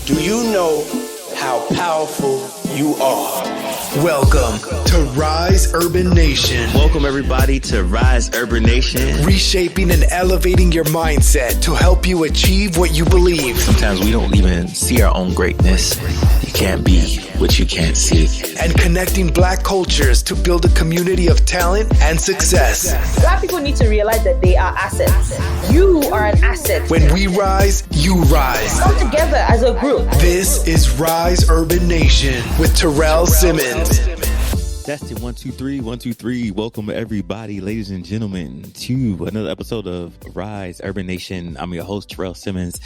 Do you know how powerful you are? Welcome to Rise Urban Nation. Welcome everybody to Rise Urban Nation. Reshaping and elevating your mindset to help you achieve what you believe. Sometimes we don't even see our own greatness. You can't be what you can't see. And connecting Black cultures to build a community of talent and success. Black people need to realize that they are assets. You are an asset. When we rise, you rise. Come together as a group. This is Rise Urban Nation with Terrell Simmons. Testing 1 2 3 1 2 3. Welcome everybody, ladies and gentlemen, to another episode of Rise Urban Nation. I'm your host, Terrell Simmons.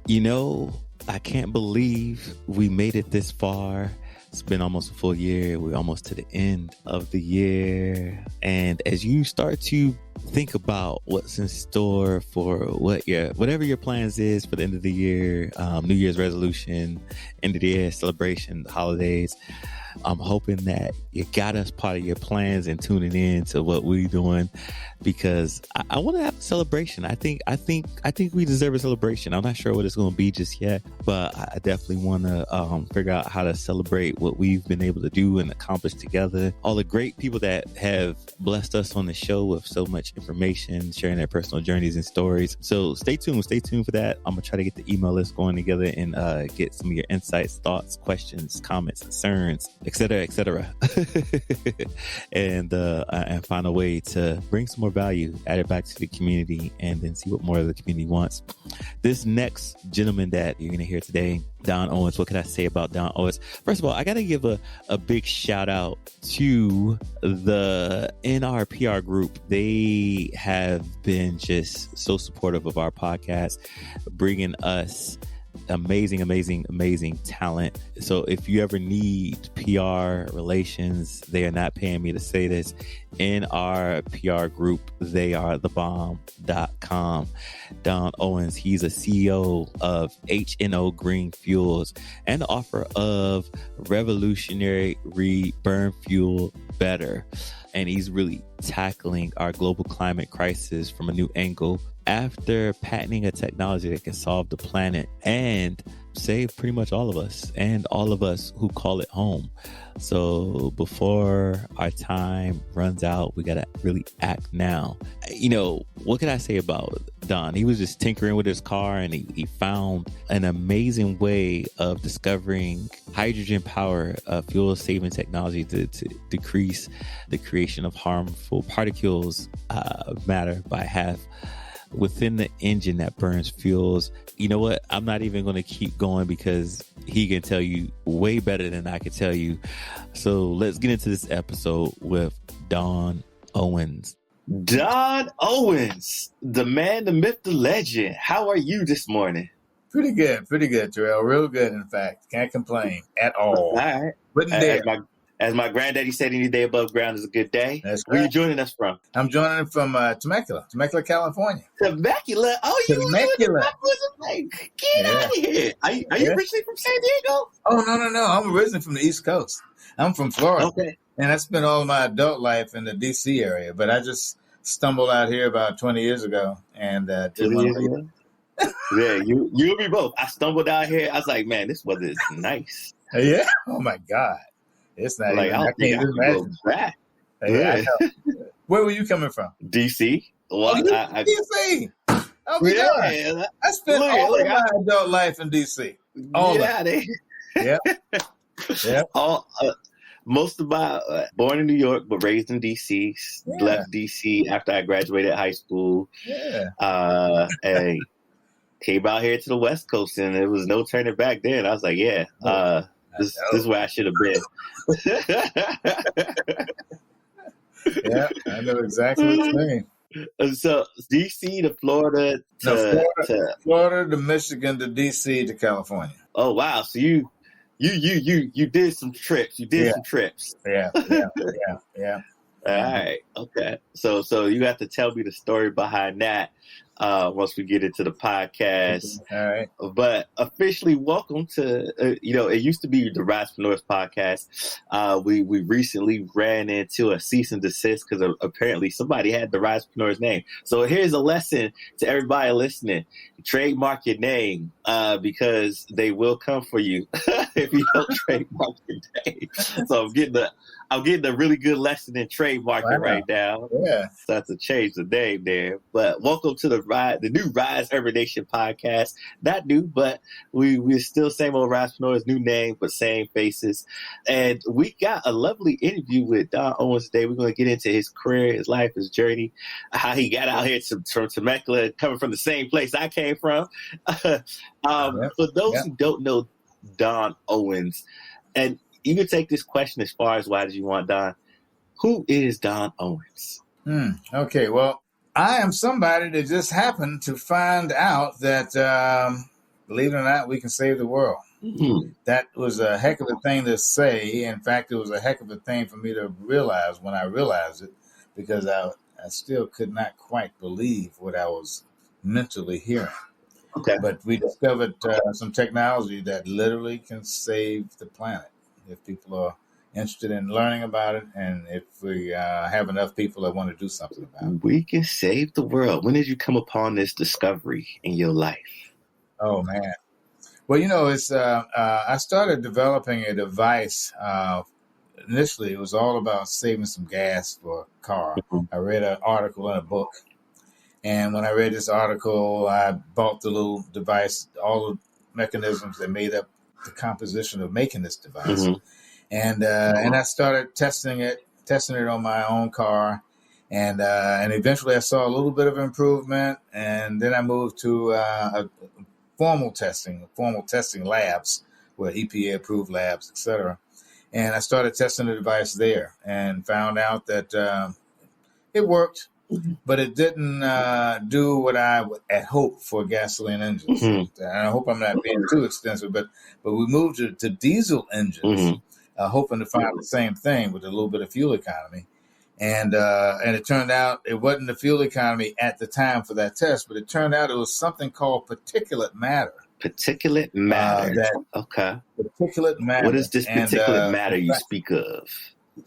You know, I can't believe we made it this far. It's been almost a full year. We're almost to the end of the year. And as you start to think about what's in store for whatever your plans is for the end of the year, New Year's resolution, end of the year celebration, holidays, I'm hoping that you got us part of your plans and tuning in to what we're doing, because I want to have a celebration. I think we deserve a celebration. I'm not sure what it's going to be just yet, but I definitely want to figure out how to celebrate what we've been able to do and accomplish together. All the great people that have blessed us on the show with so much information, sharing their personal journeys and stories. So stay tuned for that. I'm gonna try to get the email list going together and get some of your insights, thoughts, questions, comments, concerns, etc. and find a way to bring some more value, add it back to the community, and then see what more of the community wants. This next gentleman that you're gonna hear today, Don Owens. What can I say about Don Owens? First of all, I got to give a big shout out to the NRPR group. They have been just so supportive of our podcast, bringing us amazing talent. So if you ever need PR relations, they are not paying me to say this, in our PR group, they are thebomb.com. Don Owens, he's a CEO of HNO Green Fuels and the author of Revolutionary Burn Fuel Better. And he's really tackling our global climate crisis from a new angle after patenting a technology that can solve the planet and save pretty much all of us and all of us who call it home. So before our time runs out, we got to really act now. You know, what can I say about Don? He was just tinkering with his car and he found an amazing way of discovering hydrogen power, fuel saving technology to decrease the creation of harmful particles matter by half within the engine that burns fuels. You know what? I'm not even going to keep going because he can tell you way better than I can tell you. So let's get into this episode with Don Owens. Don Owens, the man, the myth, the legend. How are you this morning? Pretty good, Terrell. Real good, in fact. Can't complain at all. All right. Wouldn't dare. As my granddaddy said, any day above ground is a good day. That's Where right. are you joining us from? I'm joining from Temecula, California. Temecula? Oh, you Temecula. Get out of here. Are you originally from San Diego? Oh, no. I'm originally from the East Coast. I'm from Florida. Okay. And I spent all of my adult life in the D.C. area, but I just stumbled out here about 20 years ago. And Yeah, you and me both. I stumbled out here. I was like, man, this weather is nice. Yeah? Oh, my God. It's not Like, even, I I don't think can't I can go back. Yeah, I know. Where were you coming from? DC. Well, D.C. Oh, my God. I spent all of my adult life in D.C. All of it. Yeah. Most of my born in New York, but raised in DC. Yeah. Left DC after I graduated high school. Yeah. And came out here to the West Coast, and there was no turning back then. I was like, this is where I should have been. Yeah, I know exactly what you mean. So DC to Florida Florida to Michigan to DC to California. Oh wow! So you did some trips. Some trips. Yeah. All right. Okay. So you have to tell me the story behind that. once we get into the podcast. All right. But officially, welcome to, it used to be the Risepreneurs podcast. We recently ran into a cease and desist because apparently somebody had the Risepreneurs name. So here's a lesson to everybody listening. Trademark your name because they will come for you if you don't trademark your name. So I'm getting a really good lesson in trademarking right now. Yeah. So I have to change the name there. But welcome to the new Rise Urban Nation podcast. Not new, but we're still same old Risepreneurs, new name, but same faces. And we got a lovely interview with Don Owens today. We're going to get into his career, his life, his journey, how he got out here from Temecula, coming from the same place I came from. For those who don't know Don Owens, and you can take this question as far as why did you want Don? Who is Don Owens? Okay, well, I am somebody that just happened to find out that, believe it or not, we can save the world. Mm-hmm. That was a heck of a thing to say. In fact, it was a heck of a thing for me to realize when I realized it, because I still could not quite believe what I was mentally hearing. Okay. But we discovered some technology that literally can save the planet if people are interested in learning about it, and if we have enough people that want to do something about it. We can save the world. When did you come upon this discovery in your life? Oh, man. Well, it's I started developing a device. Initially, it was all about saving some gas for a car. Mm-hmm. I read an article in a book, and when I read this article, I bought the little device, all the mechanisms that made up the composition of making this device. Mm-hmm. And I started testing it on my own car, and eventually I saw a little bit of improvement, and then I moved to formal testing labs, where EPA approved labs, etc. And I started testing the device there, and found out that it worked, but it didn't do what I had hoped for gasoline engines. Mm-hmm. And I hope I'm not being too extensive, but we moved to diesel engines. Mm-hmm. Hoping to find the same thing with a little bit of fuel economy. And it turned out it wasn't the fuel economy at the time for that test, but it turned out it was something called particulate matter. Particulate matter. Okay. Particulate matter. What is this particulate matter you speak of?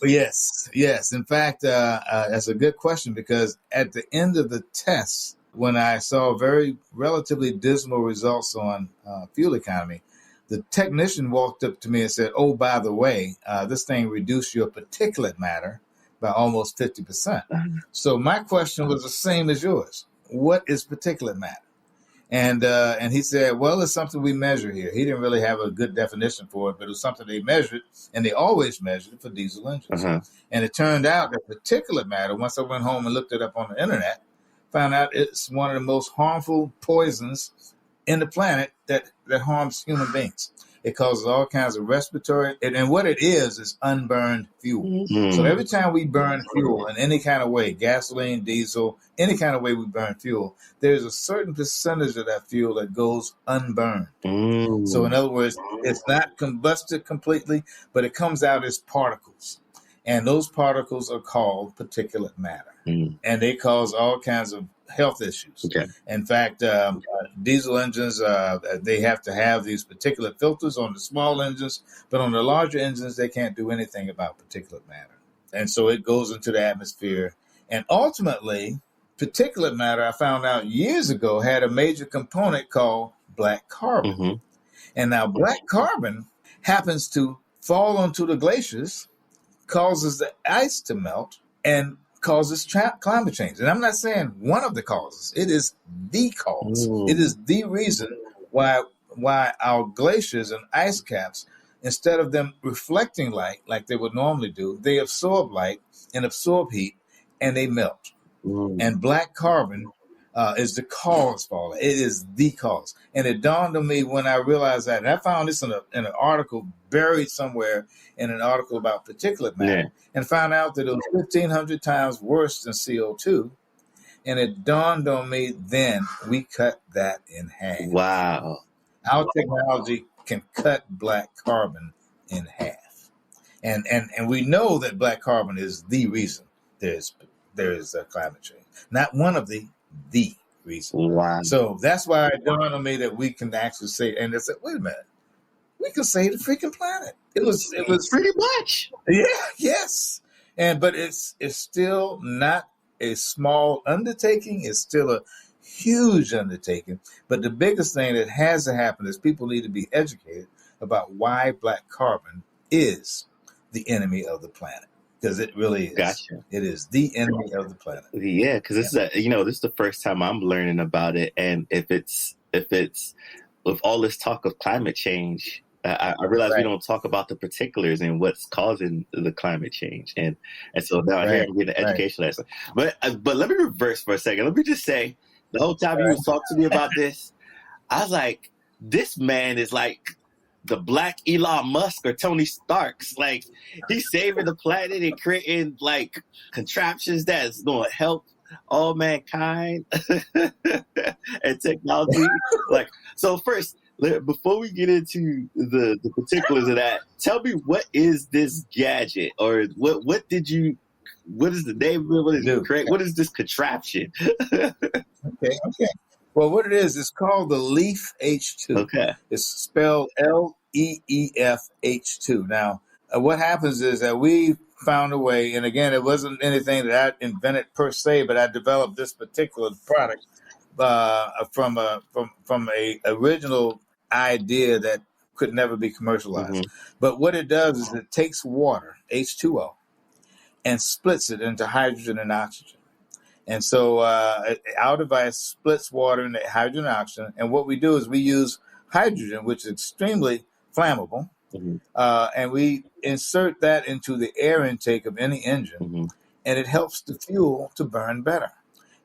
Yes. In fact, that's a good question, because at the end of the test, when I saw very relatively dismal results on fuel economy, the technician walked up to me and said, "Oh, by the way, this thing reduced your particulate matter by almost 50%. So my question was the same as yours. What is particulate matter? And he said, well, it's something we measure here. He didn't really have a good definition for it, but it was something they measured, and they always measured it for diesel engines. Uh-huh. And it turned out that particulate matter, once I went home and looked it up on the internet, found out it's one of the most harmful poisons in the planet that harms human beings. It causes all kinds of respiratory, and what it is unburned fuel. Mm-hmm. So every time we burn fuel in any kind of way, gasoline, diesel, any kind of way we burn fuel, there's a certain percentage of that fuel that goes unburned. Mm-hmm. So in other words, it's not combusted completely, but it comes out as particles. And those particles are called particulate matter. Mm-hmm. And they cause all kinds of health issues. Okay. In fact, diesel engines, they have to have these particulate filters on the small engines, but on the larger engines, they can't do anything about particulate matter. And so it goes into the atmosphere. And ultimately, particulate matter, I found out years ago, had a major component called black carbon. Mm-hmm. And now black carbon happens to fall onto the glaciers, causes the ice to melt, and causes climate change. And I'm not saying one of the causes. It is the cause. Ooh. It is the reason why our glaciers and ice caps, instead of them reflecting light like they would normally do, they absorb light and absorb heat, and they melt. Ooh. And black carbon is the cause for all that. It is the cause. And it dawned on me when I realized that. And I found this in an article buried somewhere in an article about particulate matter, and found out that it was 1,500 times worse than CO2. And it dawned on me then we cut that in half. Wow. Our technology can cut black carbon in half. And we know that black carbon is the reason there is climate change. Not one of the. reason. Wow. So that's why it dawned on me that we can actually say, and they said, wait a minute, we can save the freaking planet. It was Pretty much. yeah, yes. But it's still not a small undertaking. It's still a huge undertaking. But the biggest thing that has to happen is people need to be educated about why black carbon is the enemy of the planet. Because it really is. Gotcha. It is the enemy of the planet. Yeah, because this is the first time I'm learning about it, and if it's with all this talk of climate change, I realize we don't talk about the particulars and what's causing the climate change, and so now here I'm getting an education lesson. But let me reverse for a second. Let me just say, the whole time you was talking to me about this, I was like, this man is like the black Elon Musk or Tony Stark's. Like, he's saving the planet and creating like contraptions that's going to help all mankind and technology. Like, so first, before we get into the particulars of that, tell me, what is this gadget, or what is the name of it? What is this contraption? Okay. Well, what it is, it's called the LeefH2. Okay. It's spelled LeefH2. Now, what happens is that we found a way, and again, it wasn't anything that I invented per se, but I developed this particular product from a original idea that could never be commercialized. Mm-hmm. But what it does is it takes water, H2O, and splits it into hydrogen and oxygen. And so our device splits water into hydrogen and oxygen. And what we do is we use hydrogen, which is extremely flammable, and we insert that into the air intake of any engine, and it helps the fuel to burn better.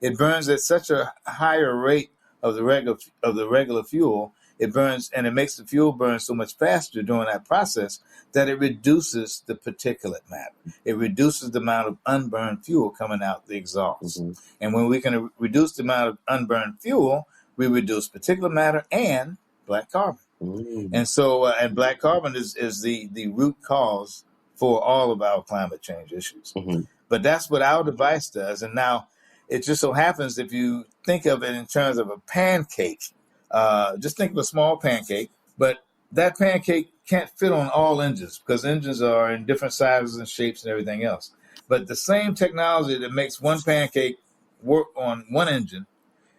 It burns at such a higher rate of the regular fuel. It burns, and it makes the fuel burn so much faster during that process that it reduces the particulate matter. It reduces the amount of unburned fuel coming out the exhaust. And when we can reduce the amount of unburned fuel, we reduce particulate matter and black carbon. And so, and black carbon is the root cause for all of our climate change issues. But that's what our device does. And now, it just so happens, if you think of it in terms of a pancake, just think of a small pancake, but that pancake can't fit on all engines because engines are in different sizes and shapes and everything else. But the same technology that makes one pancake work on one engine,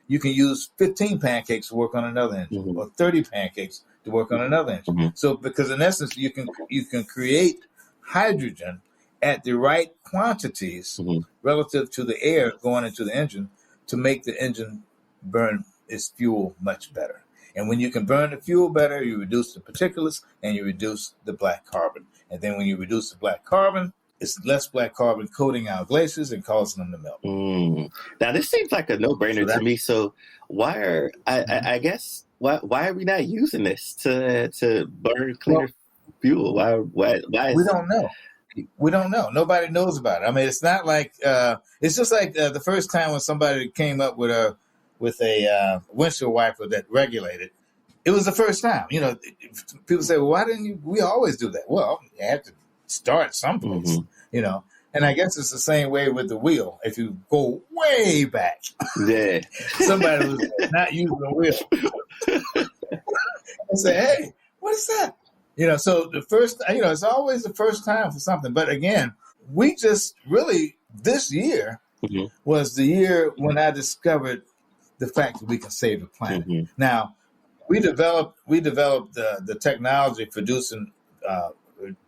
you can use 15 pancakes to work on another engine, or 30 pancakes to work on another engine. So, because in essence, you can create hydrogen at the right quantities relative to the air going into the engine to make the engine burn its fuel much better. And when you can burn the fuel better, you reduce the particulates and you reduce the black carbon. And then when you reduce the black carbon, it's less black carbon coating our glaciers and causing them to melt. Now, this seems like a no-brainer to me. So why are why are we not using this to burn cleaner fuel? Why we don't know. We don't know. Nobody knows about it. I mean, it's not like it's just like the first time when somebody came up with a windshield wiper that regulated. It was the first time. You know, people say, "Well, why didn't you?" We always do that. Well, you have to start someplace. You know, and I guess it's the same way with the wheel. If you go way back, somebody was not using the wheel and say, "Hey, what is that?" You know, so the first, it's always the first time for something. But again, we just really, this year was the year when I discovered the fact that we can save the planet. Now, we developed the technology for producing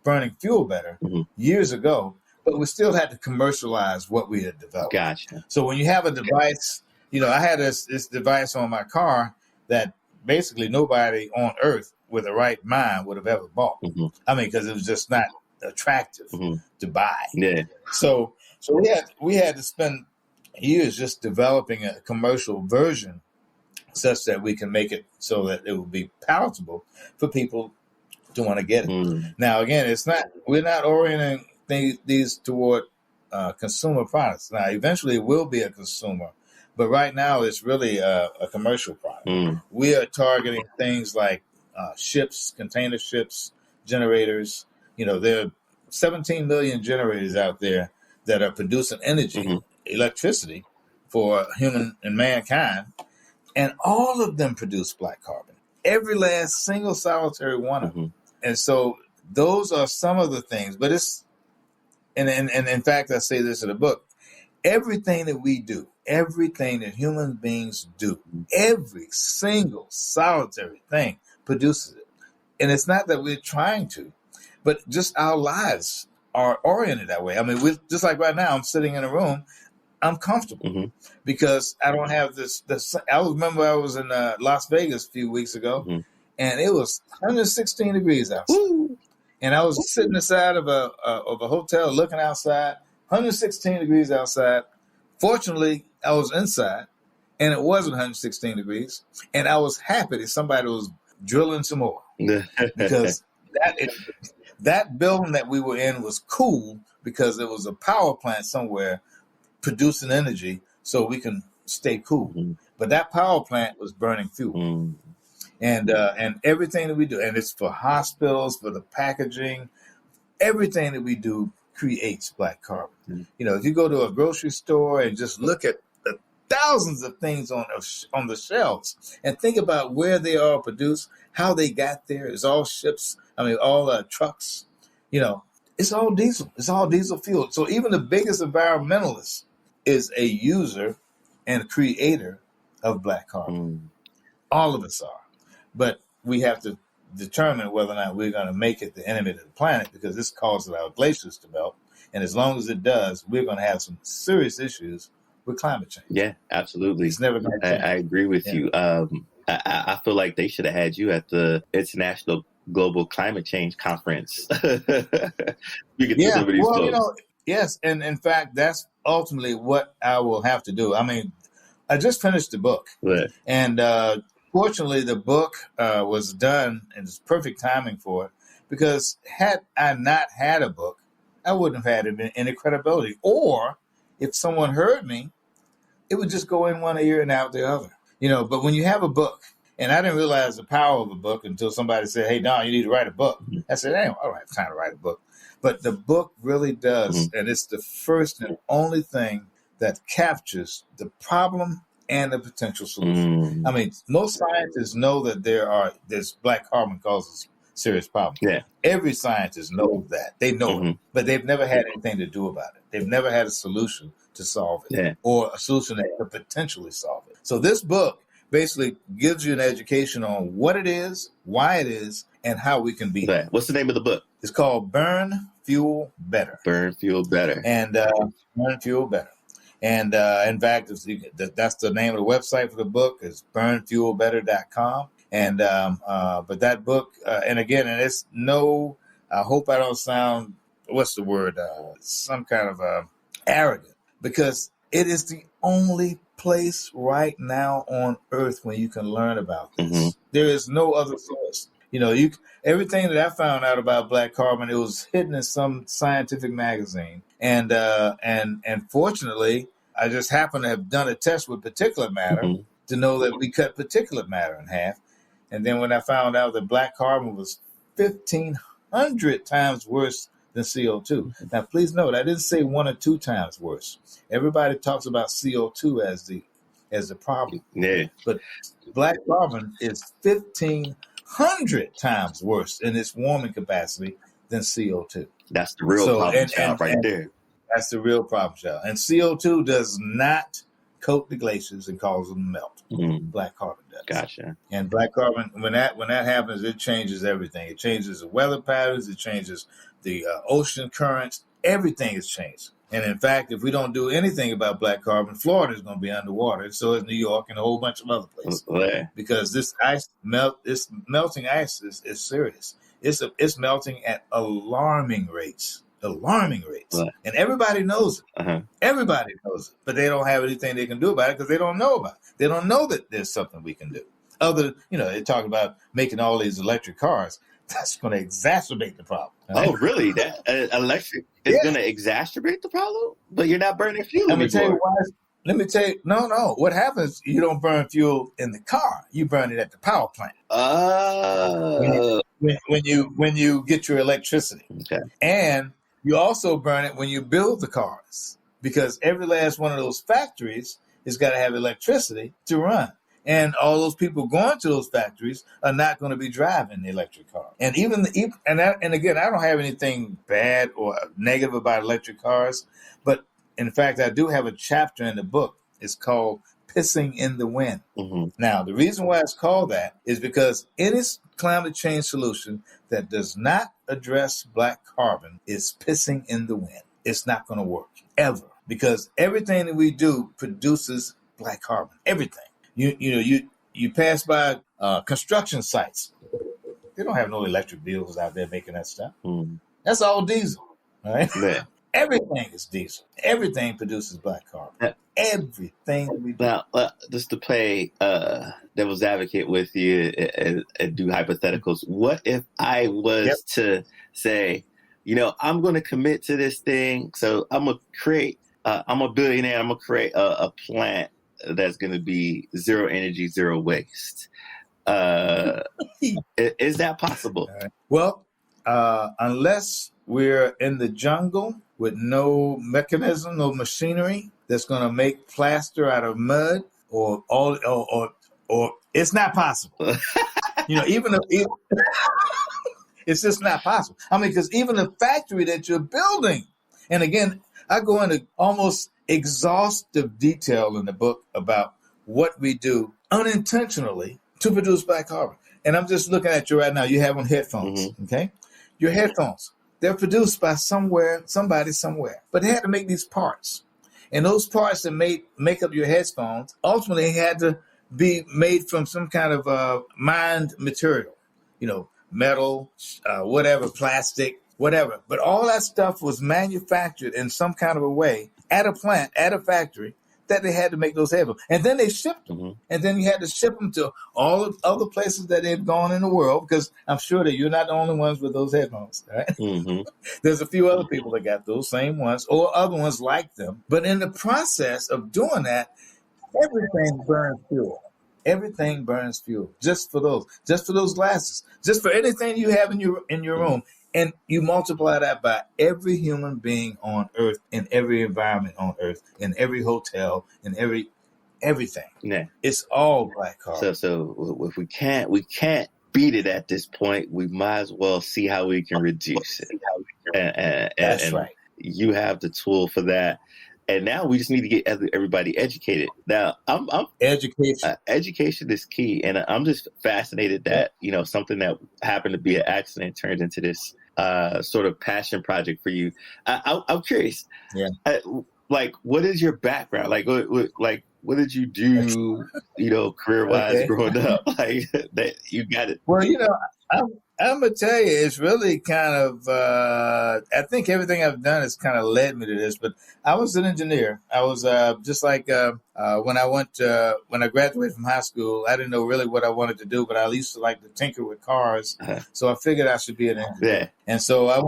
burning fuel better years ago, but we still had to commercialize what we had developed. Gotcha. So when you have a device, I had this device on my car that basically nobody on Earth with the right mind would have ever bought. I mean, because it was just not attractive to buy. So we had to spend years just developing a commercial version such that we can make it so that it will be palatable for people to want to get it. Now, again, we're not orienting these toward consumer products. Now, eventually it will be a consumer, but right now it's really a commercial product. We are targeting things like ships, container ships, generators. There are 17 million generators out there that are producing energy, electricity, for human and mankind, and all of them produce black carbon. Every last single solitary one of them. And so those are some of the things. But it's, and in fact, I say this in the book, everything that we do, everything that human beings do, every single solitary thing produces it. And it's not that we're trying to, but just our lives are oriented that way. I mean, we're just like right now, I'm sitting in a room, I'm comfortable because I don't have this. I remember I was in Las Vegas a few weeks ago, and it was 116 degrees outside. And I was sitting inside of a hotel looking outside, 116 degrees outside. Fortunately, I was inside, and it wasn't 116 degrees. And I was happy that somebody was drilling some oil because that building that we were in was cool because there was a power plant somewhere producing energy so we can stay cool. But that power plant was burning fuel. And everything that we do, and it's for hospitals, for the packaging, everything that we do creates black carbon. You know, if you go to a grocery store and just look at the thousands of things on the shelves and think about where they are produced, how they got there, it's all ships, all trucks, you know, it's all diesel. It's all diesel fuel. So even the biggest environmentalist is a user and creator of black carbon. All of us are. But we have to determine whether or not we're going to make it the enemy of the planet, because this causes our glaciers to melt. And as long as it does, we're going to have some serious issues with climate change. Yeah, absolutely. It's never going to change. I agree with you. I feel like they should have had you at the International Global Climate Change Conference. Yes. And in fact, that's ultimately what I will have to do. I mean, I just finished the book. Right. And fortunately, the book was done, and it's perfect timing for it, because had I not had a book, I wouldn't have had any credibility. Or if someone heard me, it would just go in one ear and out the other. You know, but when you have a book, and I didn't realize the power of a book until somebody said, "Hey, Don, you need to write a book." I said, "Hey, I don't have time to write a book." But the book really does, and it's the first and only thing that captures the problem and the potential solution. I mean, most scientists know that this black carbon causes serious problems. Yeah. Every scientist knows that. They know it, but they've never had anything to do about it. They've never had a solution to solve it, or a solution that could potentially solve it. So this book basically gives you an education on what it is, why it is, and how we can beat it. What's the name of the book? It's called Burn, Fuel, Better. Burn, Fuel, Better. And Burn, Fuel, Better. And in fact, that's the name of the website for the book, is burnfuelbetter.com. And but that book, and again, and it's no, I hope I don't sound, what's the word, some kind of arrogant, because it is the only place right now on earth when you can learn about this. There is no other source. You know, everything that I found out about black carbon, it was hidden in some scientific magazine. And fortunately, I just happened to have done a test with particulate matter to know that we cut particulate matter in half. And then when I found out that black carbon was 1,500 times worse than CO2. Now, please note, I didn't say 1 or 2 times worse. Everybody talks about CO2 as the problem. Yeah. But black carbon is 1,500 times worse in its warming capacity than CO2. That's the real problem child right there. That's the real problem child. And CO2 does not coat the glaciers and cause them to melt. Black carbon does. Gotcha. And black carbon, when that happens, it changes everything. It changes the weather patterns. It changes the ocean currents. Everything is changed. And in fact, if we don't do anything about black carbon, Florida is going to be underwater. So is New York and a whole bunch of other places. Because this melting ice is serious. It's melting at alarming rates. And everybody knows it. Everybody knows it. But they don't have anything they can do about it because they don't know about it. They don't know that there's something we can do. They talk about making all these electric cars. That's going to exacerbate the problem. Oh, really? That electric is going to exacerbate the problem? But you're not burning fuel anymore. Let me tell you, no. What happens, you don't burn fuel in the car. You burn it at the power plant. Oh. When you get your electricity. Okay. And you also burn it when you build the cars. Because every last one of those factories it's got to have electricity to run. And all those people going to those factories are not going to be driving the electric car. And and again, I don't have anything bad or negative about electric cars, but in fact, I do have a chapter in the book. It's called Pissing in the Wind. Mm-hmm. Now, the reason why it's called that is because any climate change solution that does not address black carbon is pissing in the wind. It's not going to work ever, because everything that we do produces black carbon. Everything. You pass by construction sites. They don't have no electric vehicles out there making that stuff. Mm-hmm. That's all diesel, right? Yeah. Everything is diesel. Everything produces black carbon. Everything we do. Now, just to play devil's advocate with you and do hypotheticals, what if I was to say, I'm going to commit to this thing, so I'm going to create, I'm a billionaire, I'm going to create a plant that's going to be zero energy, zero waste. Is that possible? Well, unless we're in the jungle with no mechanism, no machinery that's going to make plaster out of mud, or it's not possible. It's just not possible. I mean, because even the factory that you're building, and again, I go into almost exhaustive detail in the book about what we do unintentionally to produce black carbon. And I'm just looking at you right now. You have on headphones, okay? Your headphones, they're produced by somebody somewhere. But they had to make these parts. And those parts that make up your headphones ultimately had to be made from some kind of mined material, metal, whatever, plastic, whatever. But all that stuff was manufactured in some kind of a way at a plant, at a factory, that they had to make those headphones. And then they shipped them. Mm-hmm. And then you had to ship them to all of other places that they've gone in the world, because I'm sure that you're not the only ones with those headphones, right? Mm-hmm. There's a few other people that got those same ones or other ones like them. But in the process of doing that, everything burns fuel. Everything burns fuel just for those glasses, just for anything you have in your room. And you multiply that by every human being on Earth, in every environment on Earth, in every hotel, in everything. Yeah. It's all black carbon. So if we can't beat it at this point, we might as well see how we can reduce it. That's right. You have the tool for that. And now we just need to get everybody educated. Now, education is key, and I'm just fascinated that something that happened to be an accident turned into this sort of passion project for you. I'm curious. Yeah. What is your background? What did you do? Career-wise, growing up, that you got it. Well, I'm going to tell you, it's really kind of, I think everything I've done has kind of led me to this, but I was an engineer. I was just like when I graduated from high school, I didn't know really what I wanted to do, but I used to like to tinker with cars. Uh-huh. So I figured I should be an engineer. Yeah. And so I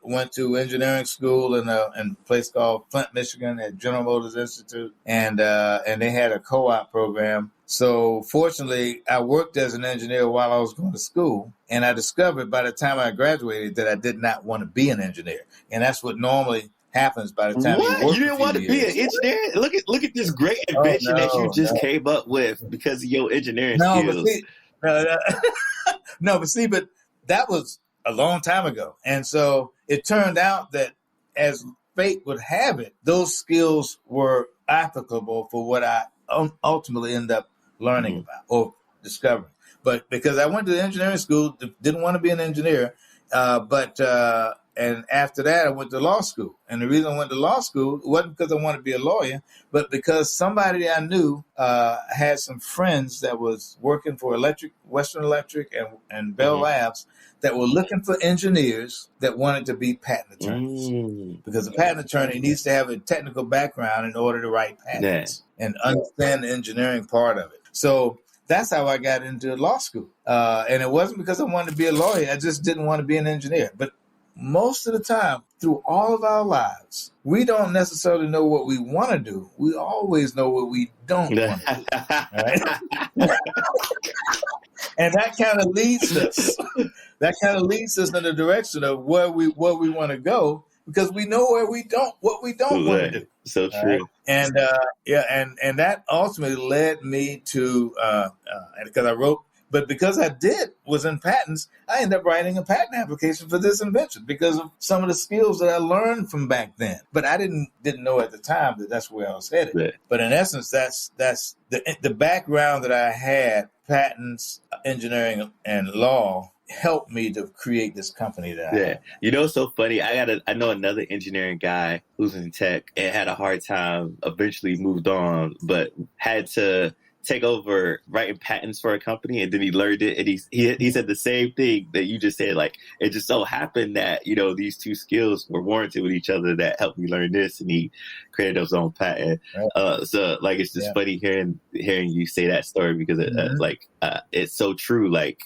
went to engineering school in a place called Flint, Michigan at General Motors Institute. And they had a co-op program. So fortunately, I worked as an engineer while I was going to school, and I discovered by the time I graduated that I did not want to be an engineer, and that's what normally happens by the time you didn't want to be an engineer. Look at this great invention that you just came up with because of your engineering skills. But that was a long time ago, and so it turned out that as fate would have it, those skills were applicable for what I ultimately ended up learning about or discovering. But because I went to engineering school, didn't want to be an engineer, and after that I went to law school. And the reason I went to law school wasn't because I wanted to be a lawyer, but because somebody I knew had some friends that was working for Western Electric and Bell Labs that were looking for engineers that wanted to be patent attorneys. Because a patent attorney needs to have a technical background in order to write patents and understand the engineering part of it. So that's how I got into law school. And it wasn't because I wanted to be a lawyer. I just didn't want to be an engineer. But most of the time, through all of our lives, we don't necessarily know what we want to do. We always know what we don't want to do. Right? And that kind of leads us. That kind of leads us in the direction of where we want to go, because we know what we don't want to do. So All true. right? And and that ultimately led me to because I wrote. But because I was in patents, I ended up writing a patent application for this invention because of some of the skills that I learned from back then. But I didn't know at the time that that's where I was headed. Yeah. But in essence, that's the background that I had: patents, engineering, and law helped me to create this company that I have. You know, it's so funny. I know another engineering guy who's in tech and had a hard time, eventually moved on, but had to take over writing patents for a company, and then he learned it, and he said the same thing that you just said. Like, it just so happened that, you know, these two skills were warranted with each other that helped me learn this, and he created his own patent. Right. So like, it's just funny hearing you say that story, because it's so true. Like,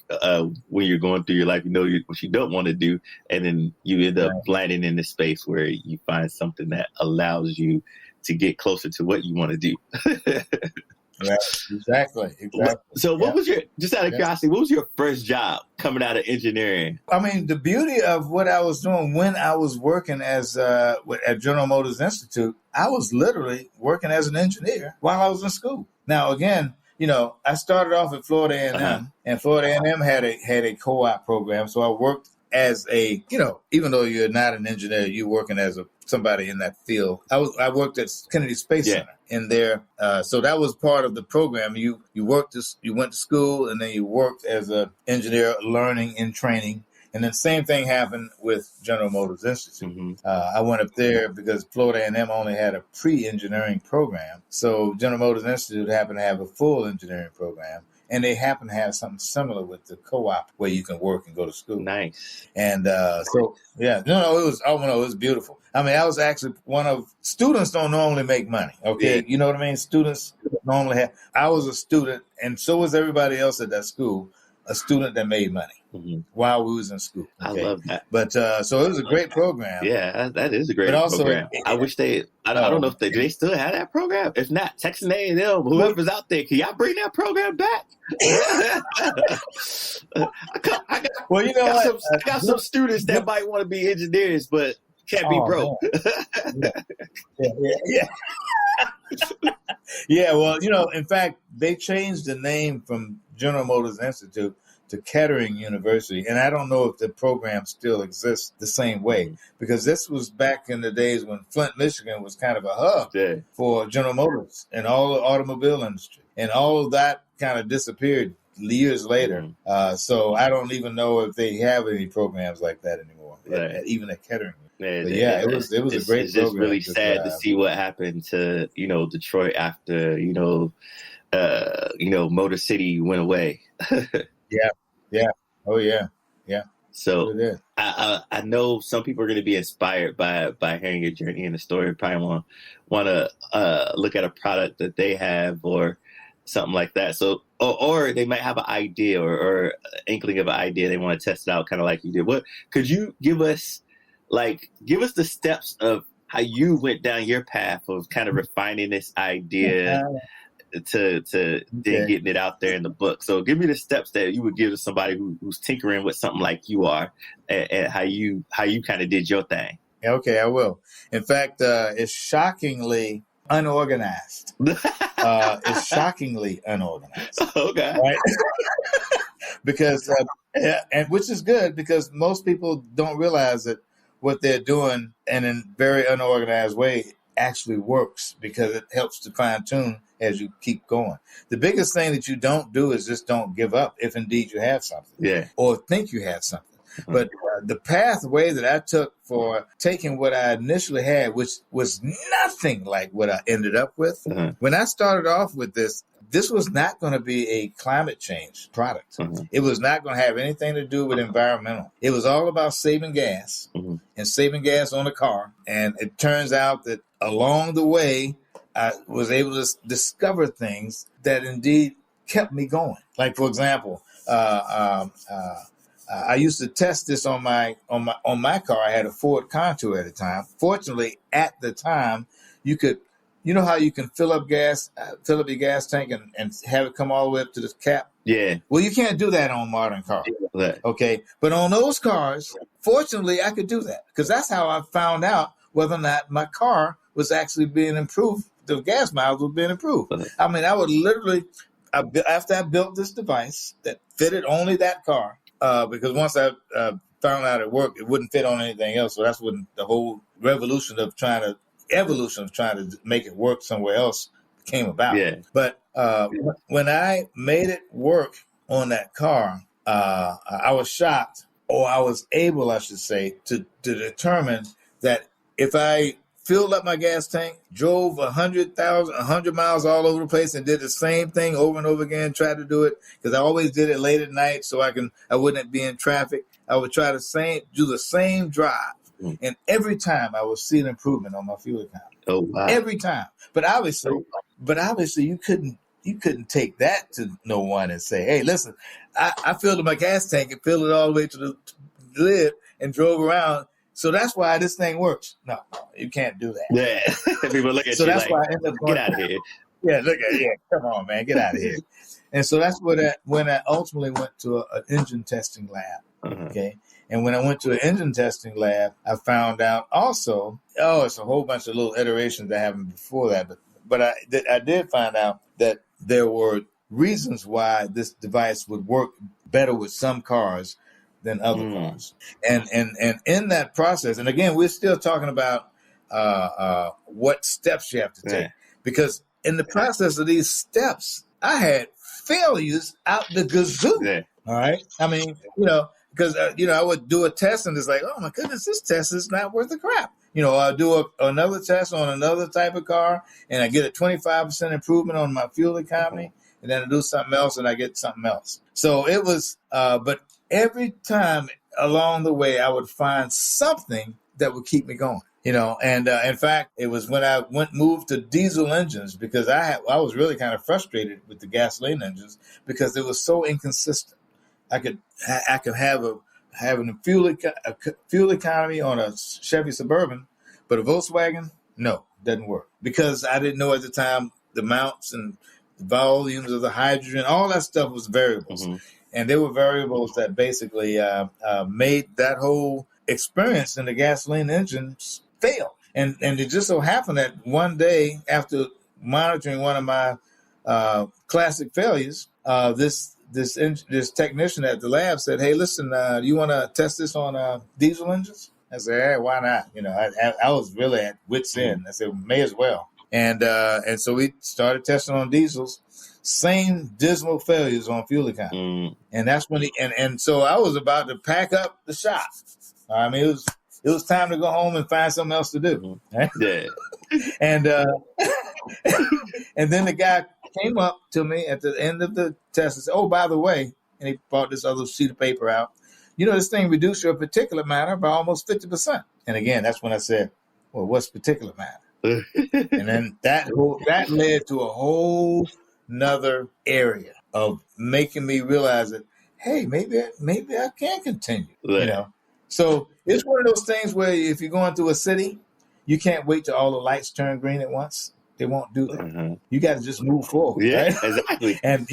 when you're going through your life, you know what you don't want to do, and then you end up landing in this space where you find something that allows you to get closer to what you want to do. Right. Exactly. So what was just out of curiosity, what was your first job coming out of engineering? I mean, the beauty of what I was doing when I was working as at General Motors Institute, I was literally working as an engineer while I was in school. Now, again, you know, I started off at Florida A&M, and Florida A&M had a co-op program. So I worked as a, you know, even though you're not an engineer, you're working as somebody in that field. I worked at Kennedy Space Center in there. So that was part of the program. You went to school, and then you worked as an engineer, learning and training. And then same thing happened with General Motors Institute. Mm-hmm. I went up there because Florida A&M only had a pre-engineering program. So General Motors Institute happened to have a full engineering program. And they happen to have something similar with the co-op where you can work and go to school. Nice. And it was beautiful. I mean, I was actually students don't normally make money. Okay. Yeah. You know what I mean? Students normally I was a student, and so was everybody else at that school, a student that made money while we was in school. Okay? I love that. But so it was a great program. Yeah, that is a great program. I wish I don't know if do they still have that program? If not, Texas A&M, whoever's out there, can y'all bring that program back? I got some students that might want to be engineers, but can't be broke. Yeah, well, you know, in fact, they changed the name from General Motors Institute to Kettering University. And I don't know if the program still exists the same way, because this was back in the days when Flint, Michigan was kind of a hub for General Motors and all the automobile industry. And all of that kind of disappeared years later. So I don't even know if they have any programs like that anymore, even at Kettering. It was a great program. It's just really sad to see what happened to, you know, Detroit after, Motor City went away. So I know some people are going to be inspired by hearing your journey and the story. Probably want to look at a product that they have or something like that. So, or they might have an idea or inkling of an idea. They want to test it out, kind of like you did. What could you give us the steps of how you went down your path of kind of refining this idea to then getting it out there in the book? So give me the steps that you would give to somebody who's tinkering with something like you are, and how you kind of did your thing. Okay, I will. In fact, it's shockingly unorganized. It's shockingly unorganized. Okay. Right? Because, and which is good, because most people don't realize that what they're doing in a very unorganized way actually works, because it helps to fine tune as you keep going. The biggest thing that you don't do is just don't give up if indeed you have something, or think you have something. But the pathway that I took for taking what I initially had, which was nothing like what I ended up with, when I started off with this was not going to be a climate change product. It was not going to have anything to do with environmental. It was all about saving gas and saving gas on the car. And it turns out that along the way, I was able to discover things that indeed kept me going. Like, for example, I used to test this on my car. I had a Ford Contour at the time. Fortunately, at the time, you could, you know how you can fill up your gas tank and have it come all the way up to the cap? Yeah. Well, you can't do that on modern cars. Okay. But on those cars, fortunately, I could do that because that's how I found out whether or not my car was actually being improved. The gas miles were being improved. I mean, I would literally, after I built this device that fitted only that car, because once I found out it worked, it wouldn't fit on anything else. So that's when the whole evolution of trying to make it work somewhere else came about. Yeah. But when I made it work on that car, I was shocked, or I was able, I should say, to determine that if I filled up my gas tank, drove 100 miles all over the place, and did the same thing over and over again, tried to do it, because I always did it late at night so I wouldn't be in traffic. I would try to do the same drive. And every time I would see an improvement on my fuel economy. Oh, wow. Every time. But obviously you couldn't take that to no one and say, hey, listen, I filled up my gas tank and filled it all the way to the lid and drove around. So that's why this thing works. No, you can't do that. Yeah. People look at so you that's like, why I ended up going, get out of here. Yeah, come on, man, get out of here. And so that's when I ultimately went to an engine testing lab. Okay. And when I went to an engine testing lab, I found out also, it's a whole bunch of little iterations that happened before that. But I did find out that there were reasons why this device would work better with some cars than other cars. And in that process, and again, we're still talking about what steps you have to take. Because in the process of these steps, I had failures out the gazoo. Yeah. All right. I mean, because, I would do a test and it's like, oh, my goodness, this test is not worth the crap. I'll do another test on another type of car and I get a 25% improvement on my fuel economy. And then I do something else and I get something else. So it was, but every time along the way, I would find something that would keep me going. And in fact, it was when I moved to diesel engines because I was really kind of frustrated with the gasoline engines because it was so inconsistent. I could have a fuel economy on a Chevy Suburban, but a Volkswagen, no, doesn't work because I didn't know at the time the amounts and the volumes of the hydrogen, all that stuff was variables, and they were variables that basically made that whole experience in the gasoline engines fail. And it just so happened that one day after monitoring one of my classic failures, this technician at the lab said, "Hey, listen, do you want to test this on diesel engines?" I said, "Hey, why not?" I was really at wit's end. I said, "May as well." And so we started testing on diesels. Same dismal failures on fuel economy. And that's when and so I was about to pack up the shop. I mean, it was time to go home and find something else to do. Right? Yeah. And and then the guy came up to me at the end of the test and said, "Oh, by the way," and he brought this other sheet of paper out. This thing reduced your particulate matter by almost 50%. And again, that's when I said, "Well, what's particulate matter?" And then that led to a whole another area of making me realize that, hey, maybe I can continue. So it's one of those things where if you're going through a city, you can't wait till all the lights turn green at once. They won't do that. You got to just move forward. Yeah, right? exactly. And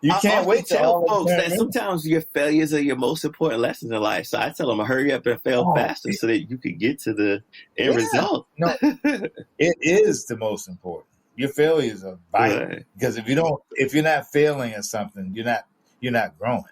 you can't wait to tell folks that sometimes your failures are your most important lessons in life. So I tell them, hurry up and fail faster so that you can get to the end result. No, it is the most important. Your failures are vital because if you're not failing at something, you're not growing.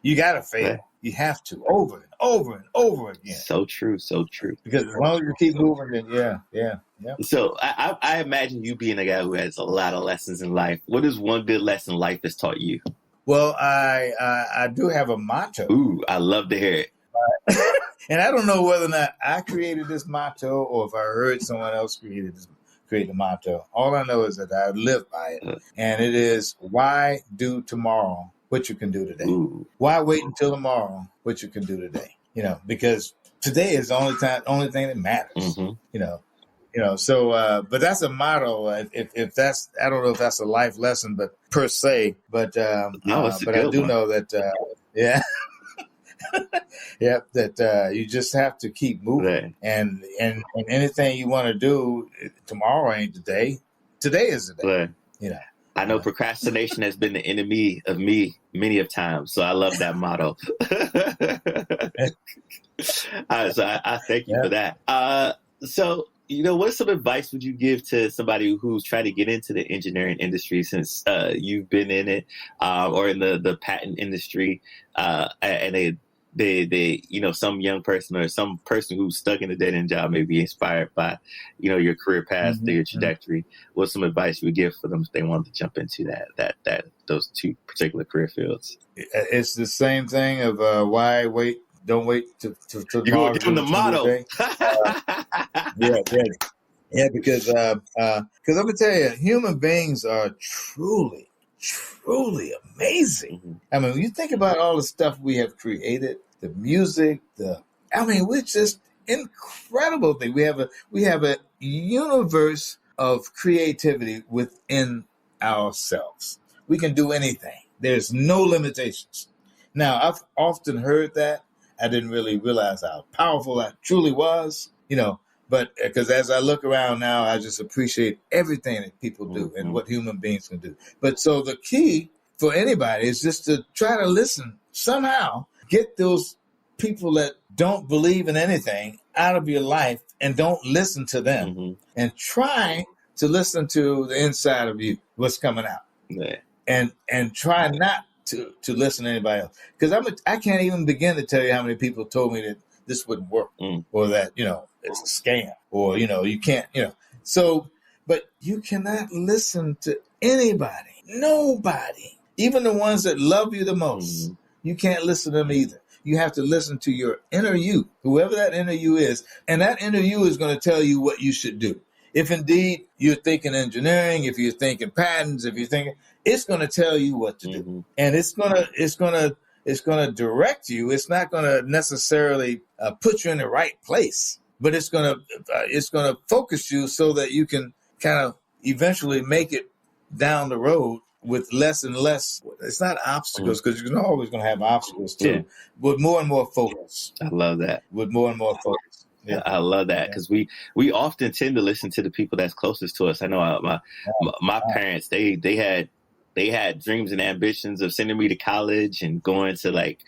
You got to fail. Right. You have to over and over and over again. So true. So true. Because as long as you keep moving, then yeah. So I imagine you being a guy who has a lot of lessons in life. What is one good lesson life has taught you? Well, I do have a motto. Ooh, I love to hear it. And I don't know whether or not I created this motto or if I heard someone else create the motto. All I know is that I live by it. And it is, why do tomorrow what you can do today? Ooh. Why wait until tomorrow what you can do today? Because today is the only thing that matters. So but that's a motto. If that's, I don't know if that's a life lesson, but per se, but but I do know that that you just have to keep moving, and anything you want to do tomorrow ain't the day. Today is the day. I know procrastination has been the enemy of me many of times, so I love that motto. So I thank you for that. So, what some advice would you give to somebody who's trying to get into the engineering industry since you've been in it, or in the patent industry, and they some young person or some person who's stuck in a dead end job may be inspired by your career path, your trajectory. What's some advice you would give for them if they wanted to jump into that those two particular career fields? It's the same thing of why wait. Don't wait to you go give them the motto. Yeah, because I'm gonna tell you, human beings are truly amazing. Mm-hmm. I mean, when you think about all the stuff we have created, the music, we're just incredible thing. We have a universe of creativity within ourselves. We can do anything. There's no limitations. Now, I've often heard that. I didn't really realize how powerful that truly was, but because as I look around now, I just appreciate everything that people do and what human beings can do. But so the key for anybody is just to try to listen somehow, get those people that don't believe in anything out of your life and don't listen to them, and try to listen to the inside of you, what's coming out, and try not to listen to anybody else. Because I can't even begin to tell you how many people told me that this wouldn't work, or that, it's a scam, or, you can't, So, but you cannot listen to anybody, nobody, even the ones that love you the most. You can't listen to them either. You have to listen to your inner you, whoever that inner you is. And that inner you is going to tell you what you should do. If indeed you're thinking engineering, if you're thinking patents, if you're thinking, it's going to tell you what to do, and it's going to direct you. It's not going to necessarily put you in the right place, but it's going to focus you so that you can kind of eventually make it down the road with less and less. It's not obstacles, because you're always going to have obstacles too, but more and more focus. I love that. With more and more focus. Yeah. I love that, because we often tend to listen to the people that's closest to us. I know my parents, they had dreams and ambitions of sending me to college and going to like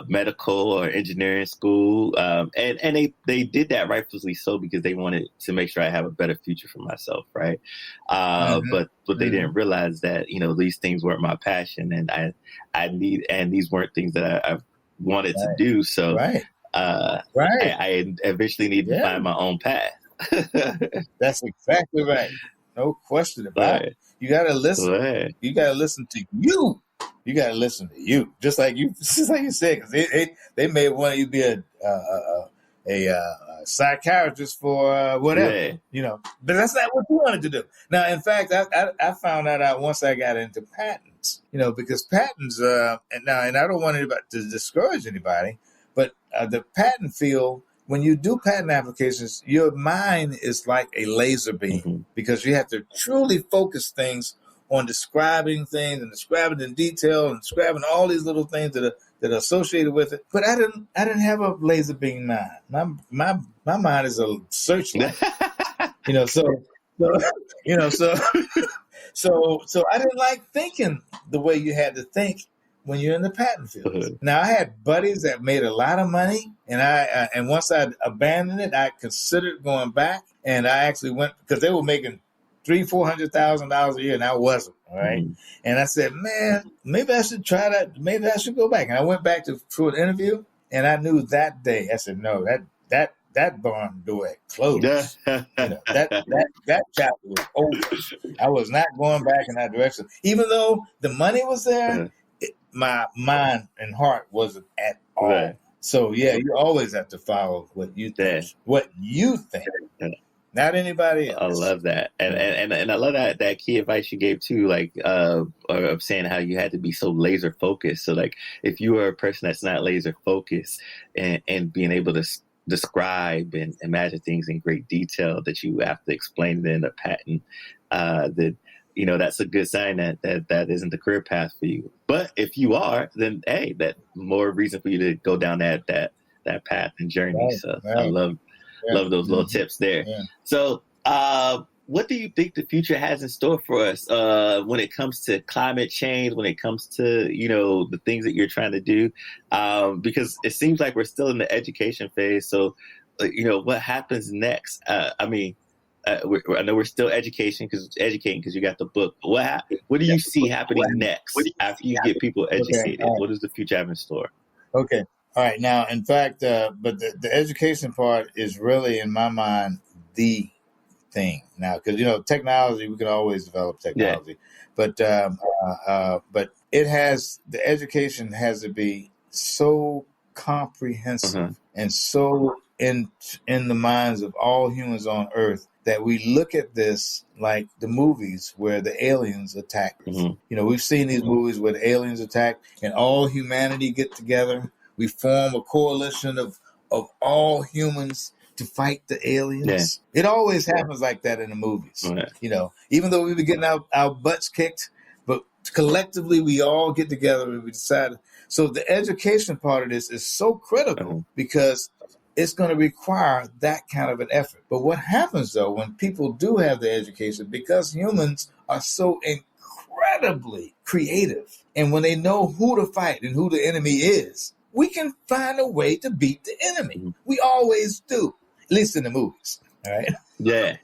medical or engineering school, and they did that rightfully so, because they wanted to make sure I have a better future for myself, right? But they didn't realize that these things weren't my passion, and these weren't things that I wanted to do. So. I eventually need to find my own path. That's exactly right. No question about it. You got to listen. Right. You got to listen to you. You got to listen to you. Just like you said, because they may want you to be a psychiatrist for whatever, but that's not what you wanted to do. Now, in fact, I found that out once I got into patents, because patents, and I don't want anybody to discourage anybody, but the patent field, when you do patent applications, your mind is like a laser beam, because you have to truly focus things on describing things and describing in detail and describing all these little things that are associated with it. But I didn't have a laser beam mind. My mind is a searchlight. So I didn't like thinking the way you had to think when you're in the patent field. Now, I had buddies that made a lot of money, and once I abandoned it, I considered going back, and I actually went, because they were making $300,000-$400,000 a year, and I wasn't. All right, and I said, man, maybe I should try that. Maybe I should go back. And I went back to an interview, and I knew that day. I said, no, that barn door had closed. That chapter was over. I was not going back in that direction, even though the money was there. My mind and heart wasn't at all. Right. So you always have to follow what you think. What you think, not anybody else. I love that, and I love that key advice you gave too, like of saying how you had to be so laser focused. So like, if you are a person that's not laser focused and being able to describe and imagine things in great detail, that you have to explain it in a patent, that. That's a good sign that isn't the career path for you. But if you are, then hey, that more reason for you to go down that path and journey. Right, so right. I love those little tips there. Yeah. So what do you think the future has in store for us when it comes to climate change, when it comes to, the things that you're trying to do? Because it seems like we're still in the education phase. So, what happens next? I know we're still educating because you got the book. What do you see happening next after you get people educated? Okay, What does the future have in store? Okay. All right. Now, in fact, but the education part is really, in my mind, the thing now, because technology, we can always develop technology, but the education has to be so comprehensive and so in the minds of all humans on Earth that we look at this like the movies where the aliens attack us. We've seen these movies where the aliens attack and all humanity get together. We form a coalition of all humans to fight the aliens. Yeah. It always happens like that in the movies. Yeah. Even though we were getting our butts kicked, but collectively we all get together and we decide. So the education part of this is so critical because it's going to require that kind of an effort. But what happens, though, when people do have the education, because humans are so incredibly creative, and when they know who to fight and who the enemy is, we can find a way to beat the enemy. We always do, at least in the movies. All right. Yeah.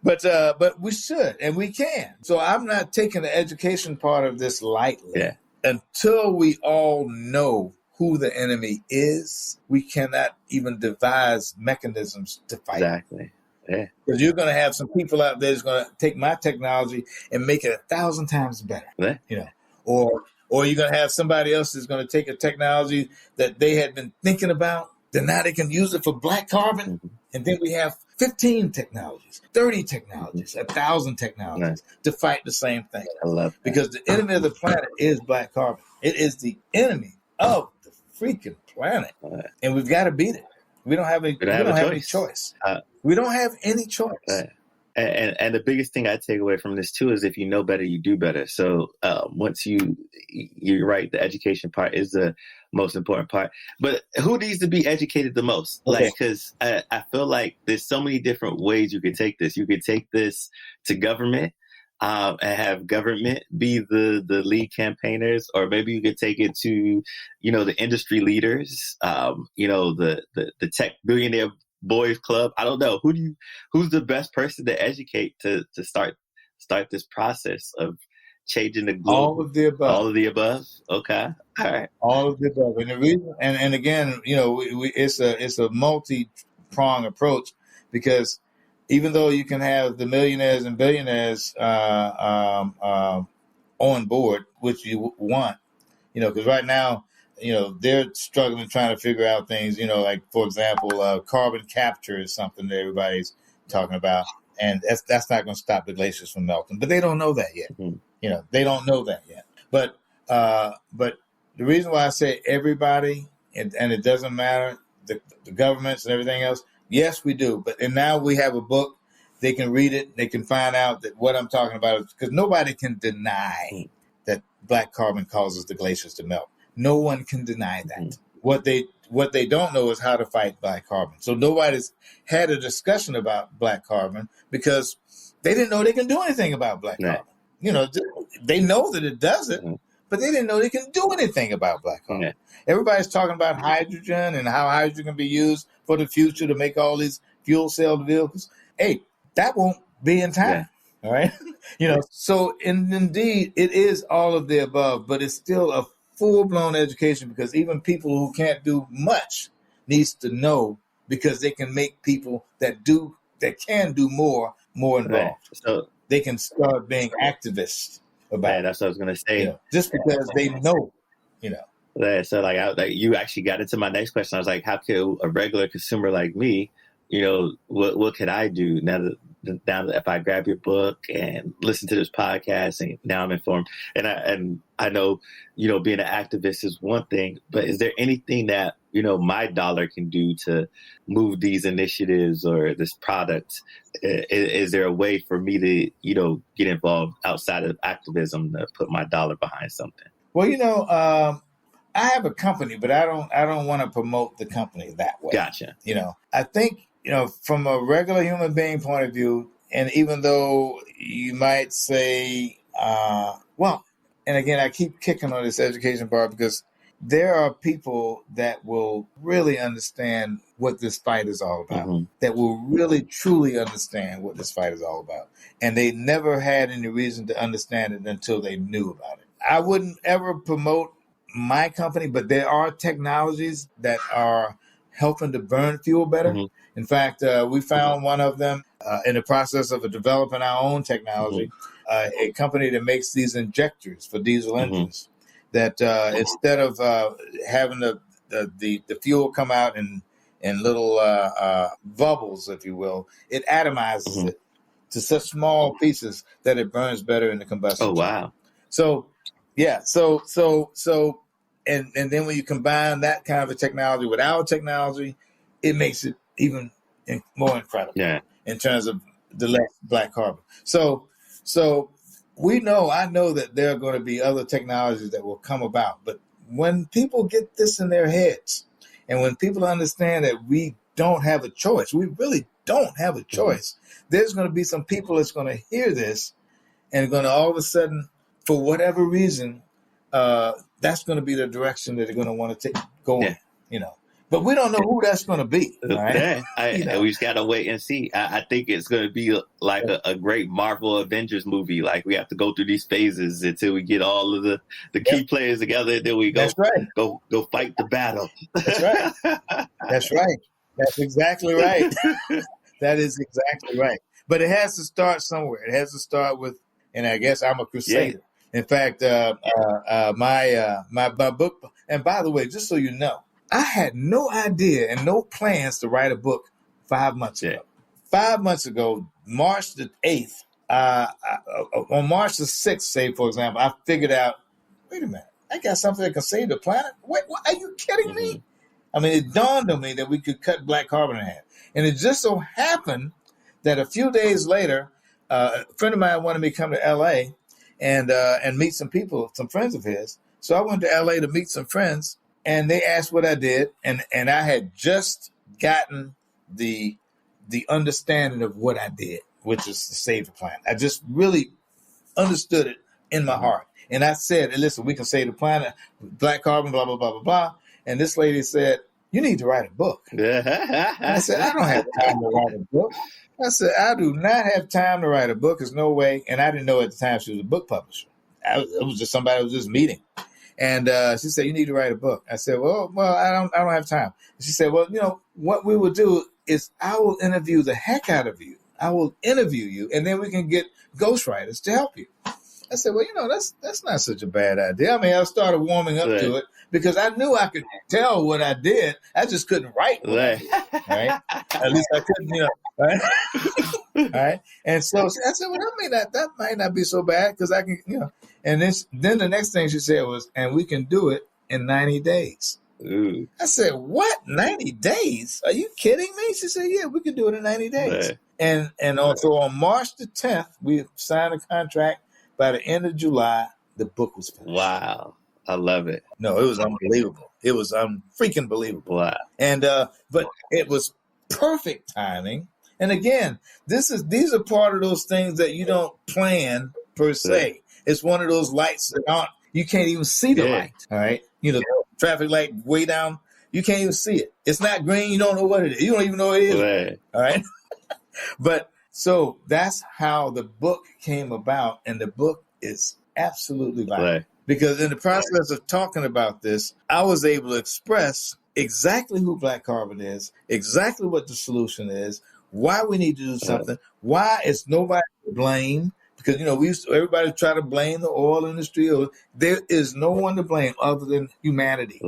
But we should, and we can. So I'm not taking the education part of this lightly. Yeah. Until we all know who the enemy is, we cannot even devise mechanisms to fight. Exactly. Yeah. Because you're going to have some people out there that's going to take my technology and make it 1,000 times better. Yeah. Or you're going to have somebody else that's going to take a technology that they had been thinking about, then now they can use it for black carbon. And then we have 15 technologies, 30 technologies, 1,000 technologies to fight the same thing. I love that. Because the enemy of the planet is black carbon. It is the enemy of the freaking planet. And we've got to beat it. We don't have any choice. We don't have any choice. And the biggest thing I take away from this too is if you know better, you do better. So once you're right, the education part is the most important part. But who needs to be educated the most? Like, because I feel like there's so many different ways you could take this. You could take this to government and have government be the lead campaigners, or maybe you could take it to, the industry leaders, the tech billionaire boys club. I don't know. Who's the best person to educate to start this process of changing the globe? All of the above. All of the above. Okay. All right. All of the above. And the reason, and again, it's a multi-pronged approach, because even though you can have the millionaires and billionaires on board, which you want, because right now, they're struggling trying to figure out things, like, for example, carbon capture is something that everybody's talking about. And that's not going to stop the glaciers from melting. But they don't know that yet. They don't know that yet. But the reason why I say everybody, and it doesn't matter, the governments and everything else, yes, we do. And now we have a book. They can read it. They can find out that what I'm talking about is, because nobody can deny that black carbon causes the glaciers to melt. No one can deny that. What they don't know is how to fight black carbon. So nobody's had a discussion about black carbon because they didn't know they can do anything about black carbon. They know that it does it, but they didn't know they can do anything about black carbon. Everybody's talking about hydrogen and how hydrogen can be used for the future to make all these fuel cell vehicles. Hey, that won't be in time. All right. So indeed, it is all of the above, but it's still a full-blown education, because even people who can't do much needs to know, because they can make people that can do more involved. Right. So they can start being activists about it. That's what I was going to say. Just because they know, Yeah, so you actually got into my next question. I was like, how could a regular consumer like me, what could I do now that if I grab your book and listen to this podcast, and now I'm informed, and I know, being an activist is one thing, but is there anything that, my dollar can do to move these initiatives or this product? Is there a way for me to, get involved outside of activism to put my dollar behind something? Well, I have a company, but I don't want to promote the company that way. Gotcha. I think from a regular human being point of view, and even though you might say, and again, I keep kicking on this education part because there are people that will really understand what this fight is all about, that will really, truly understand what this fight is all about. And they never had any reason to understand it until they knew about it. I wouldn't ever promote my company, but there are technologies that are helping to burn fuel better. In fact, we found one of them in the process of developing our own technology, a company that makes these injectors for diesel engines that instead of having the fuel come out in little bubbles, if you will, it atomizes it to such small pieces that it burns better in the combustion. Oh, wow. So, yeah. And then when you combine that kind of a technology with our technology, it makes it even more incredible in terms of the less black carbon. So I know that there are going to be other technologies that will come about. But when people get this in their heads, and when people understand that we don't have a choice, we really don't have a choice. There's going to be some people that's going to hear this and going to all of a sudden, for whatever reason, that's going to be the direction that they're going to want to go in, But we don't know who that's going to be. Right? We just got to wait and see. I think it's going to be like a great Marvel Avengers movie. Like we have to go through these phases until we get all of the key players together. And then we go, go fight the battle. That's right. That's right. That's exactly right. That is exactly right. But it has to start somewhere. It has to start with, and I guess I'm a crusader. In fact, my book, and by the way, just so you know, I had no idea and no plans to write a book 5 months ago. 5 months ago, March the 8th, on March the 6th, say, for example, I figured out, wait a minute, I got something that can save the planet? Wait, what, are you kidding me? I mean, it dawned on me that we could cut black carbon in half. And it just so happened that a few days later, a friend of mine wanted me to come to L.A. and meet some people, some friends of his. So I went to L.A. to meet some friends, and they asked what I did. And I had just gotten the understanding of what I did, which is to save the planet. I just really understood it in my heart. And I said, listen, we can save the planet, black carbon, blah, blah, blah, blah, blah. And this lady said, you need to write a book. And I said, I don't have time to write a book. I said, I do not have time to write a book. There's no way. And I didn't know at the time she was a book publisher. It was just somebody I was just meeting. And she said, you need to write a book. I said, well, I don't have time. And she said, well, what we will do is I will interview the heck out of you. I will interview you, and then we can get ghostwriters to help you. I said, well, that's not such a bad idea. I mean, I started warming up to it because I knew I could tell what I did. I just couldn't write what I did, right? At least I couldn't, right? All right. And so I said, well, that might not be so bad because I can, And then the next thing she said was, and we can do it in 90 days. Ooh. I said, what? 90 days? Are you kidding me? She said, yeah, we can do it in 90 days. And also on March the 10th, we signed a contract. By the end of July, the book was finished. Wow. I love it. No, it was unbelievable. It was freaking believable. Wow. And but it was perfect timing. And again, these are part of those things that you don't plan per se. It's one of those lights that you can't even see the light. All right. Traffic light way down. You can't even see it. It's not green. You don't know what it is. You don't even know what it is. Right. All right. But so that's how the book came about. And the book is absolutely vital. Right. Because in the process of talking about this, I was able to express exactly who black carbon is, exactly what the solution is, why we need to do something, why it's nobody to blame. Because, everybody try to blame the oil industry. There is no one to blame other than humanity,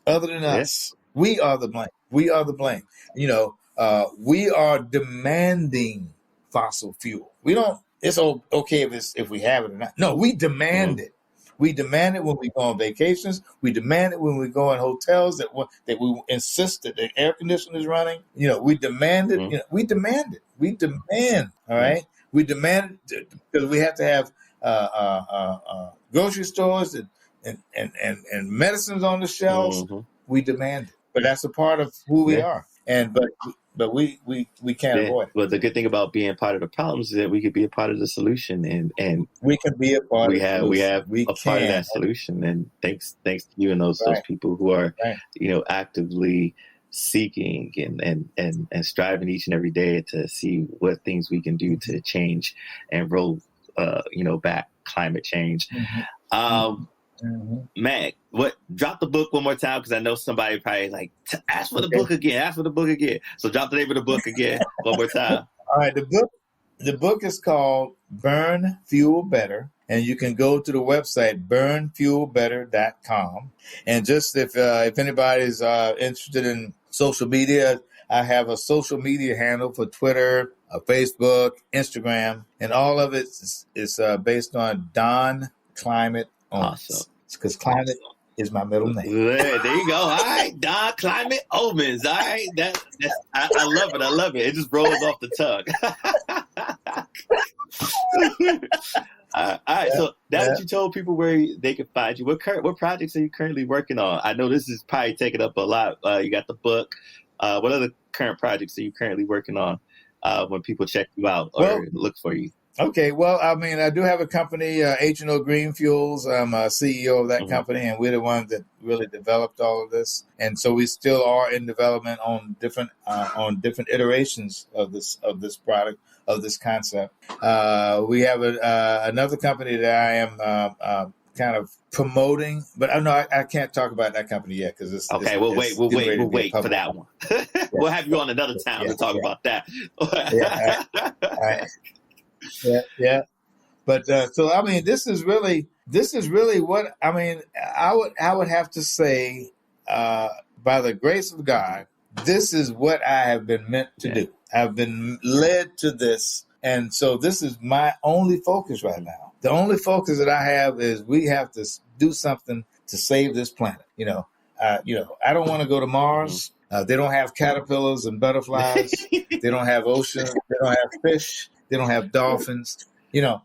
other than us. We are the blame. We are the blame. We are demanding fossil fuel. We don't. It's okay if we have it or not. No, we demand it. We demand it when we go on vacations. We demand it when we go in hotels that we insist that the air conditioner is running. We demand it. We demand it. We demand. All right. We demand it because we have to have grocery stores and medicines on the shelves. We demand it. But that's a part of who we are. But but we can't avoid it. But the good thing about being part of the problems is that we could be a part of the solution, and we can be a part. We have a part of that solution, and thanks to you and those people who are actively seeking and striving each and every day to see what things we can do to change and roll back climate change. Man, drop the book one more time, because I know somebody probably like ask for the book again. So drop the name of the book again one more time. All right, the book is called Burn Fuel Better, and you can go to the website burnfuelbetter.com. And just if anybody's interested in social media, I have a social media handle for Twitter, Facebook, Instagram, and all of it is based on Don Climate Owens. Awesome. Because climate is my middle name. There you go. All right, Don Climate Owens. All right, I love it. I love it. It just rolls off the tongue. All right, so now that you told people where they can find you, what projects are you currently working on? I know this is probably taking up a lot. You got the book. What other current projects are you currently working on when people check you out or look for you? Okay, well, I mean, I do have a company, HNO Green Fuels. I'm a CEO of that company, and we're the ones that really developed all of this. And so we still are in development on different iterations of this product, of this concept. We have another company that I am kind of promoting, but I can't talk about that company yet because it's okay. We'll wait for that one. We'll have you on another time to talk about that. All right. Yeah. But so I mean, this is really what I mean. I would have to say, by the grace of God, this is what I have been meant to do. I've been led to this, and so this is my only focus right now. The only focus that I have is we have to do something to save this planet. I don't want to go to Mars. They don't have caterpillars and butterflies. They don't have oceans. They don't have fish. They don't have dolphins. They don't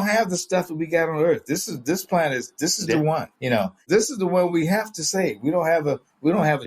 have the stuff that we got on Earth. This planet is the one. This is the one we have to save. We don't have a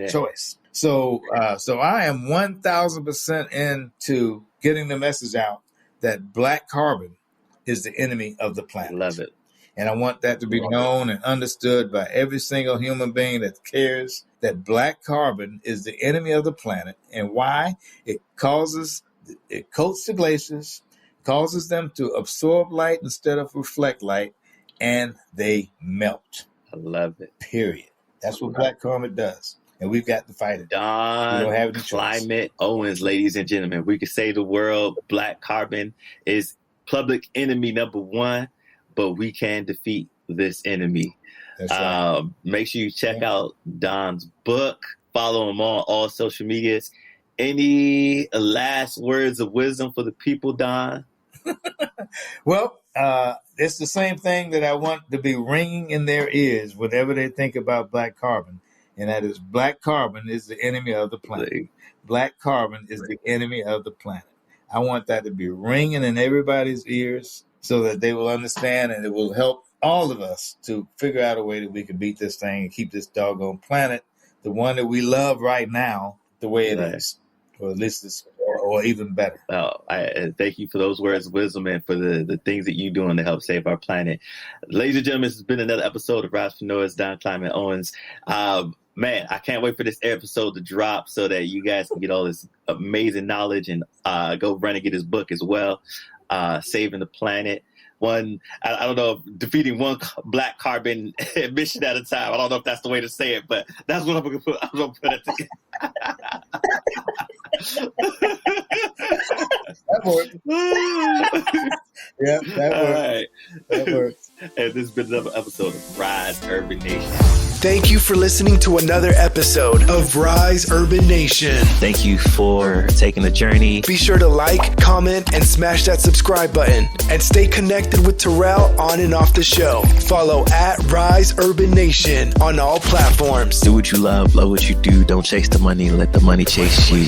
choice. So I am 1,000% into getting the message out that black carbon is the enemy of the planet. Love it. And I want that to be known and understood by every single human being that cares that black carbon is the enemy of the planet, and why it coats the glaciers, causes them to absorb light instead of reflect light, and they melt. I love it. Period. That's what black carbon does. And we've got to fight it. Don Climate Owens, ladies and gentlemen. We could say the world black carbon is public enemy number one, but we can defeat this enemy. That's right. Make sure you check out Don's book. Follow him on all social medias. Any last words of wisdom for the people, Don? Well, it's the same thing that I want to be ringing in their ears whenever they think about black carbon, and that is black carbon is the enemy of the planet. Black carbon is the enemy of the planet. I want that to be ringing in everybody's ears so that they will understand, and it will help all of us to figure out a way that we can beat this thing and keep this doggone planet, the one that we love right now, the way it is. Or at least it's, or even better. I thank you for those words of wisdom and for the things that you're doing to help save our planet. Ladies and gentlemen, this has been another episode of Entrepreneurs, Don Climate Owens. Man, I can't wait for this episode to drop so that you guys can get all this amazing knowledge and go run and get his book as well, Saving the Planet. I don't know, defeating one black carbon emission at a time. I don't know if that's the way to say it, but that's what I'm going to put. I'm going to put it together. That works. Yeah, that works. All right. That works. And this has been another episode of Rise Urban Nation. Thank you for listening to another episode of Rise Urban Nation. Thank you for taking the journey. Be sure to like, comment, and smash that subscribe button. And stay connected with Terrell on and off the show. Follow at Rise Urban Nation on all platforms. Do what you love what you do. Don't chase the money. Let the money chase you.